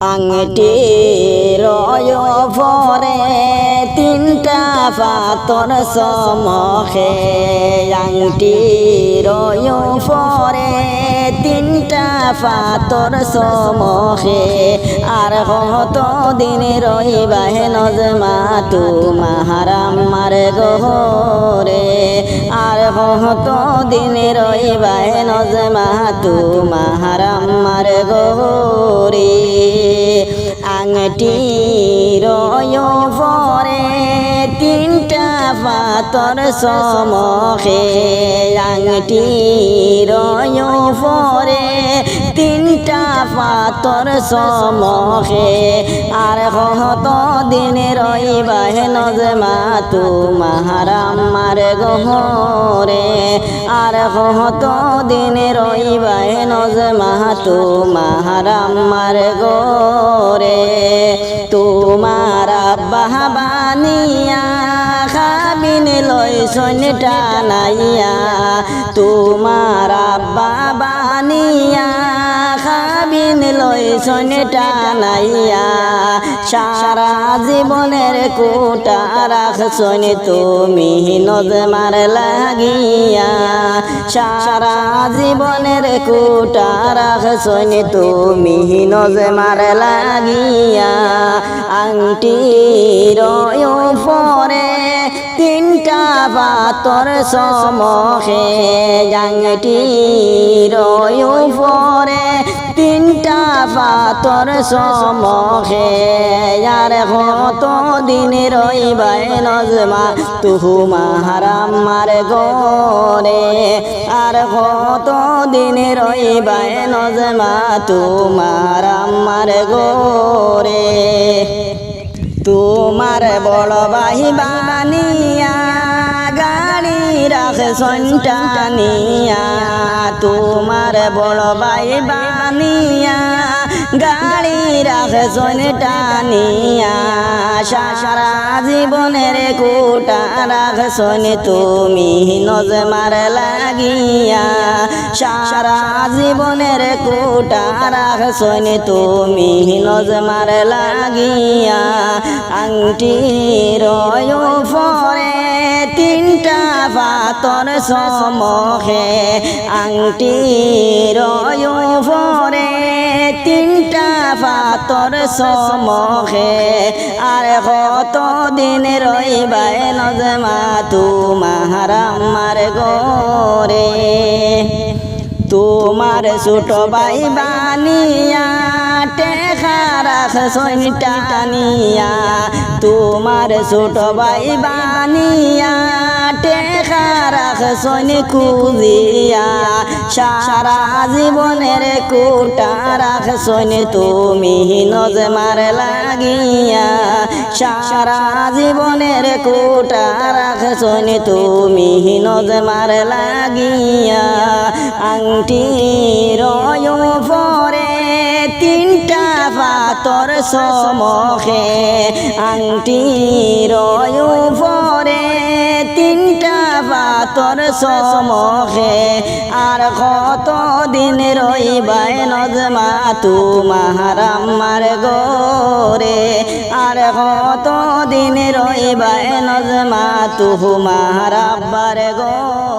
আংটি রয় ভরে তিনটা পাতর সমখে আংটি রয় ভরে তিনটা পাতর সমখে আর কত দিন রইবাহে নজমা তু মাহারামার গহরে আর কত দিন রইবাহে নজমা তু মাহারামার গহরে আংটি রয় ভরে তিনটা পাতর সমখে আংটি রয় ভরে তিনটা পাতর সমখে আর কত দিন রইবাহে নজমা তু মাহারামার গহরে আর কত দিন রইবাহে নজমা তু মাহারামার গরে তোমার আব্বা বানিয়া খাবিন লইছন টানাইয়া তোমার আব্বা বানিয়া খাবিন লইছন টানাইয়া সারা জীবনের কোটা রাখছন তুমি নজমার লাগিয়া সারা জীবনের কোটা রাখছন তুমি নজমার লাগিয়া আংটি রয় পরে তিনটা পাতর সমখে আংটি রয় পরে তিনটা পাতর সমখে আর কত দিন রইবাই নজমা তুহু মাহারামার গরে আর কত দিন রইবাই নজমা তু মাহারামার গরে তোমার বড় ভাই বানিয়া গাড়ি রাখছন টানিয়া তোমার বড় ভাই বানিয়া গাড়ি রাখছন টানিয়া সারা জীবনের কোটা রাখছন তুমি নজমার লাগিয়া সারা জীবনের কোটা রাখছন তুমি নজমার লাগিয়া আংটি রয় পরে তিনটা পাতর সমখে আংটি রয় পরে তিনটা পাতর সমখে আর কত দিন রইবাই নজমা তু মাহারামার গরে তোমার ছোট ভাই বানিয়া টেকা রাখছন টানিয়া তোমার ছোট ভাই বানিয়া টেকা রাখছন খুঁজিয়া সারা জীবনের কোটা রাখছন তুমি নজমার লাগিয়া সারা জীবনের কোটা রাখছন তুমি নজমার লাগিয়া আংটি রয় পরে তিনটা পাতর সমখে আংটি রয় পরে তিনটা পাতর সমখে আর কত দিন রইবাই নজমা তু মাহারামার গরে আর কত দিন রইবাই নজমা তু মাহারাব্বার গরে।